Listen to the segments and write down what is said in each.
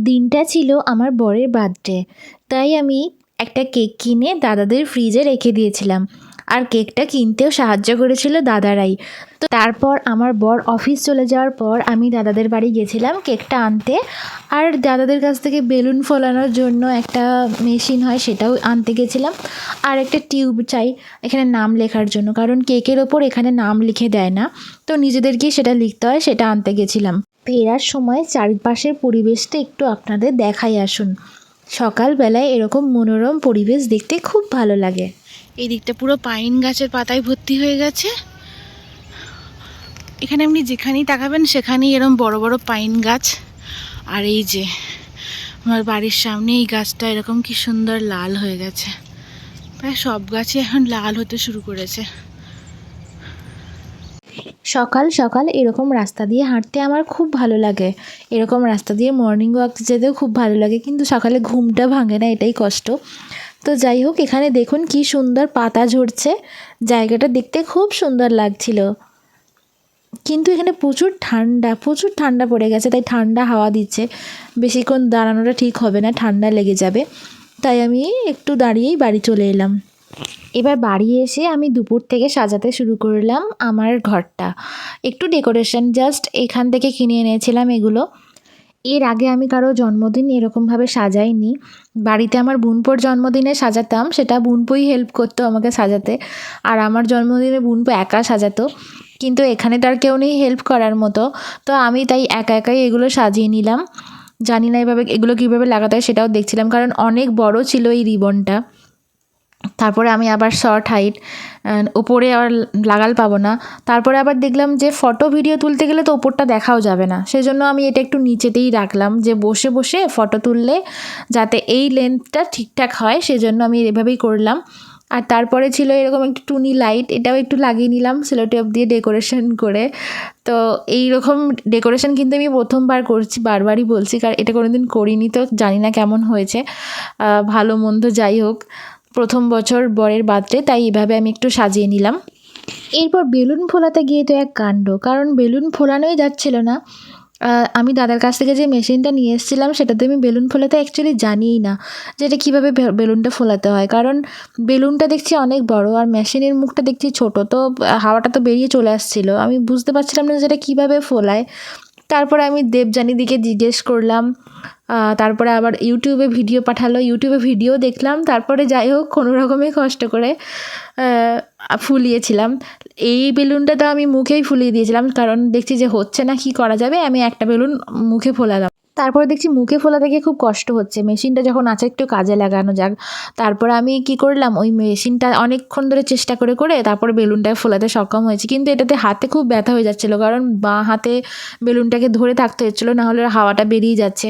দিনটা ছিল আমার বরের বার্থডে, তাই আমি একটা কেক কিনে দাদাদের ফ্রিজে রেখে দিয়েছিলাম। আর কেকটা কিনতেও সাহায্য করেছিল দাদারাই। তো তারপর আমার বর অফিস চলে যাওয়ার পর আমি দাদাদের বাড়ি গেছিলাম কেকটা আনতে। আর দাদাদের কাছ থেকে বেলুন ফোলানোর জন্য একটা মেশিন হয়, সেটাও আনতে গেছিলাম। আর একটা টিউব চাই এখানে নাম লেখার জন্য, কারণ কেকের ওপর এখানে নাম লিখে দেয় না, তো নিজেদেরকেই সেটা লিখতে হয়, সেটা আনতে গেছিলাম। ফেরার সময় চারপাশের পরিবেশটা একটু আপনাদের দেখাই আসুন। সকালবেলায় এরকম মনোরম পরিবেশ দেখতে খুব ভালো লাগে। এই দিকটা পুরো পাইন গাছের পাতায় ভর্তি হয়ে গেছে। এখানে আপনি যেখানেই তাকাবেন সেখানেই এরকম বড় বড় পাইন গাছ। আর এই যে আমার বাড়ির সামনে এই গাছটা এরকম কি সুন্দর লাল হয়ে গেছে। প্রায় সব গাছই এখন লাল হতে শুরু করেছে। সকাল সকাল এরকম রাস্তা দিয়ে হাঁটতে আমার খুব ভালো লাগে। এরকম রাস্তা দিয়ে মর্নিং ওয়াক যেতেও খুব ভালো লাগে, কিন্তু সকালে ঘুমটা ভাঙে না, এটাই কষ্ট। তো যাই হোক, এখানে দেখুন কি সুন্দর পাতা ঝরছে, জায়গাটা দেখতে খুব সুন্দর লাগছিল। কিন্তু এখানে প্রচুর ঠান্ডা পড়ে গেছে, তাই ঠান্ডা হাওয়া দিচ্ছে। বেশিক্ষণ দাঁড়ানোটা ঠিক হবে না, ঠান্ডা লেগে যাবে। তাই আমি একটু দাঁড়িয়েই বাড়ি চলে এলাম। এবার বাড়ি এসে আমি দুপুর থেকে সাজাতে শুরু করলাম আমার ঘরটা। একটু ডেকোরেশন জাস্ট এখান থেকে কিনে এনেছিলাম এগুলো। এর আগে আমি কারো জন্মদিন এরকমভাবে সাজাইনি। বাড়িতে আমার বোনপোর জন্মদিনে সাজাতাম, সেটা বোনপোই হেল্প করতো আমাকে সাজাতে। আর আমার জন্মদিনে বোনপো একা সাজাতো, কিন্তু এখানে তার কেউ নেই হেল্প করার মতো। তো আমি তাই একা একাই এগুলো সাজিয়ে নিলাম। জানি না এভাবে এগুলো কীভাবে লাগাতে হয় সেটাও দেখছিলাম, কারণ অনেক বড় ছিল এই রিবনটা। তারপরে আমি আবার শর্ট হাইট ওপরে আবার লাগাল পাবো না। তারপরে আবার দেখলাম যে ফটো ভিডিও তুলতে গেলে তো ওপরটা দেখাও যাবে না, সেজন্য আমি এটা একটু নিচেতেই রাখলাম, যে বসে বসে ফটো তুললে যাতে এই লেন্থটা ঠিকঠাক হয়, সেজন্য আমি এভাবেই করলাম। আর তারপরে ছিল এরকম একটু টুনি লাইট, এটাও একটু লাগিয়ে নিলাম সেলো টেপ দিয়ে ডেকোরেশন করে। তো এই রকম ডেকোরেশন কিন্তু আমি প্রথমবার করছি, বারবারই বলছি, কারণ এটা কোনোদিন করিনি, তো জানি না কেমন হয়েছে। ভালো মন্দ যাই হোক, প্রথম বছর বরের বার্থডে, তাই এভাবে আমি একটু সাজিয়ে নিলাম। এরপর বেলুন ফোলাতে গিয়ে তো এক কাণ্ড, কারণ বেলুন ফোলানোই যাচ্ছিল না। আমি দাদার কাছ থেকে যে মেশিনটা নিয়ে এসেছিলাম সেটাতে আমি বেলুন ফোলাতে অ্যাকচুয়ালি জানিই না যে এটা কীভাবে বেলুনটা ফোলাতে হয়, কারণ বেলুনটা দেখছি অনেক বড় আর মেশিনের মুখটা দেখছি ছোট, তো হাওয়াটা তো বেরিয়ে চলে আসছিলো, আমি বুঝতে পারছিলাম না যে এটা কীভাবে ফোলায়। তারপরে আমি দেবযানীদিকে জিজ্ঞেস করলাম, তারপরে আবার ইউটিউবে ভিডিও পাঠালো, ইউটিউবে ভিডিও দেখলাম, তারপরে যাই হোক কোনো রকমে কষ্ট করে ফুলিয়েছিলাম। এই বেলুনটা তো আমি মুখেই ফুলিয়ে দিয়েছিলাম, কারণ দেখছি যে হচ্ছে না, কি করা যাবে, আমি একটা বেলুন মুখে ফোলালাম। তারপরে দেখছি মুখে ফোলাতে গিয়ে খুব কষ্ট হচ্ছে, মেশিনটা যখন আছে একটু কাজে লাগানো যাক। তারপরে আমি কি করলাম, ওই মেশিনটা অনেকক্ষণ ধরে চেষ্টা করে করে তারপরে বেলুনটাকে ফোলাতে সক্ষম হয়েছি, কিন্তু এটাতে হাতে খুব ব্যথা হয়ে যাচ্ছিলো, কারণ বাঁ হাতে বেলুনটাকে ধরে থাকতে হচ্ছিলো, নাহলে হাওয়াটা বেরিয়ে যাচ্ছে,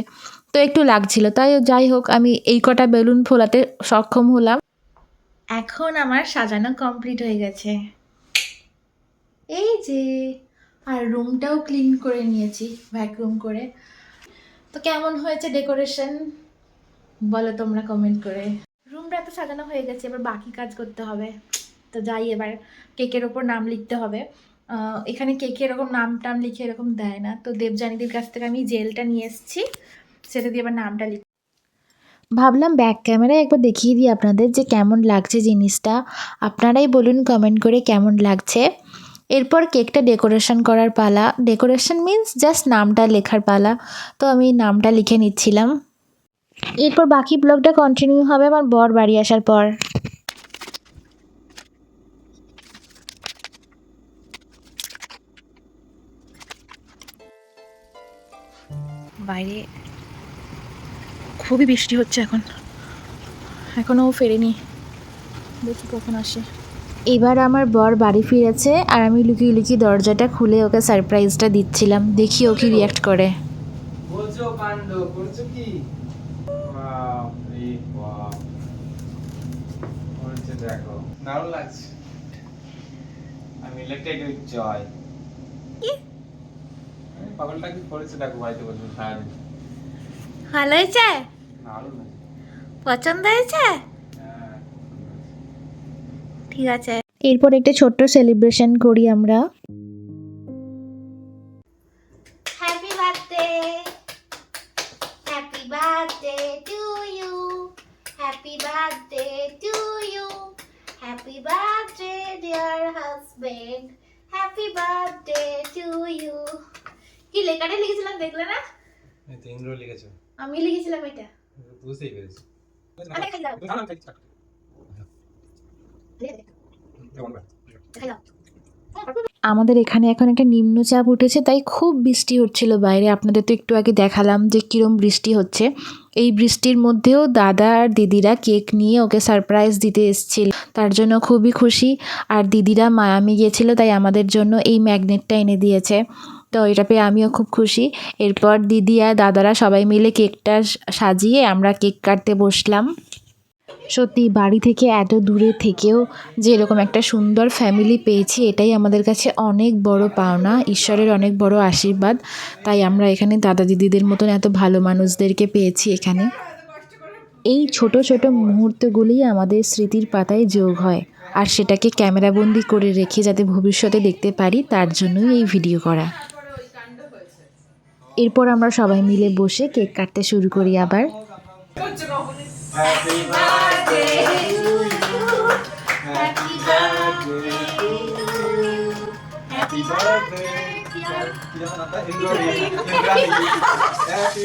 তো একটু লাগছিল। তাই যাই হোক, আমি এই কটা বেলুন ফোলাতে সক্ষম হলাম। এখন আমার সাজানো কমপ্লিট হয়ে গেছে, এই যে। আর রুমটাও ক্লিন করে নিয়েছি ভ্যাকুয়াম করে। তো কেমন হয়েছে ডেকোরেশন বলো তোমরা কমেন্ট করে। রুমটা তো সাজানো হয়ে গেছে, এবার বাকি কাজ করতে হবে। তো যাই, এবার কেকের ওপর নাম লিখতে হবে। এখানে কেকে এরকম নাম টাম লিখে এরকম দেয় না, তো দেবযানীদের কাছ থেকে আমি জেলটা নিয়ে এসেছি, সেটা দিয়ে এবার নামটা লিখ। ভাবলাম ব্যাক ক্যামেরায় একবার দেখিয়ে দিই আপনাদের যে কেমন লাগছে জিনিসটা। আপনারাই বলুন কমেন্ট করে কেমন লাগছে। এরপর কেকটা ডেকোরেশন করার পালা, ডেকোরেশন মিন্স জাস্ট নামটা লেখার পালা। তো আমি নামটা লিখে নিচ্ছিলাম। এরপর বাকি ব্লগটা কন্টিনিউ হবে আমার বর বাড়ি আসার পর। বাইরে খুবই বৃষ্টি হচ্ছে এখনও ফেরেনি, দেখি কখন আসে। এবার আমার বর বাড়ি ফিরেছে আর আমি লুকিয়ে লুকিয়ে দরজাটা খুলে ওকে সারপ্রাইজটা দিচ্ছিলাম, দেখি ও কি রিয়াক্ট করে। বলছো কাণ্ড করছো কি? বাপরে বাপ, বলছে দেখো দারুণ লাগছে। আমি ইলেকট্রিক উইথ জয়। পাগলটা কি করেছে দেখো, বাড়িতে বসে সারাদিন। ভালো হয়েছে, দারুণ হয়েছে, পছন্দ হয়েছে, হ্যাঁ ঠিক আছে। এরপর একটা ছোট্ট সেলিব্রেশন করি আমরা। Happy birthday, happy Happy birthday to you. Happy birthday to you. Happy birthday dear husband. Happy birthday to you. কি লেখাটা লিখেছিলাম দেখলে না? এই তো ইন্দ্র লিখেছো। আমি লিখেছিলাম এটা। বুঝতেই পেরেছি। আরে খাই দাও। আমাদের এখানে এখন একটা নিম্নচাপ উঠেছে, তাই খুব বৃষ্টি হচ্ছিল বাইরে। আপনাদের তো একটু আগে দেখালাম যে কিরম বৃষ্টি হচ্ছে। এই বৃষ্টির মধ্যেও দাদা আর দিদিরা কেক নিয়ে ওকে সারপ্রাইজ দিতে এসেছিল, তার জন্য খুবই খুশি। আর দিদিরা মায়ামি গিয়েছিল, তাই আমাদের জন্য এই ম্যাগনেটটা এনে দিয়েছে। তো এটা পেয়ে আমিও খুব খুশি। এরপর দিদি আর দাদারা সবাই মিলে কেকটা সাজিয়ে আমরা কেক কাটতে বসলাম। সত্যি বাড়ি থেকে এত দূরে থেকেও যে এরকম একটা সুন্দর ফ্যামিলি পেয়েছি, এটাই আমাদের কাছে অনেক বড় পাওনা, ঈশ্বরের অনেক বড় আশীর্বাদ। তাই আমরা এখানে দাদা দিদিদের মতন এত ভালো মানুষদেরকে পেয়েছি এখানে। এই ছোট ছোট মুহূর্তগুলি আমাদের স্মৃতির পাতায় যোগ হয়, আর সেটাকে ক্যামেরাবন্দি করে রেখে যাতে ভবিষ্যতে দেখতে পারি, তার জন্যই এই ভিডিও করা। এরপর আমরা সবাই মিলে বসে কেক কাটতে শুরু করি আবার। Happy birthday to you. Happy birthday to you. Happy birthday. Happy birthday. Happy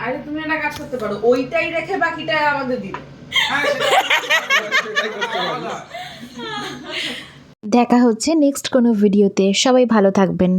আরে তুমি একটা কাজ করতে পারো, ওইটাই রেখে বাকিটা আমাদের দিবে। দেখা হচ্ছে নেক্সট কোনো ভিডিওতে। সবাই ভালো থাকবেন।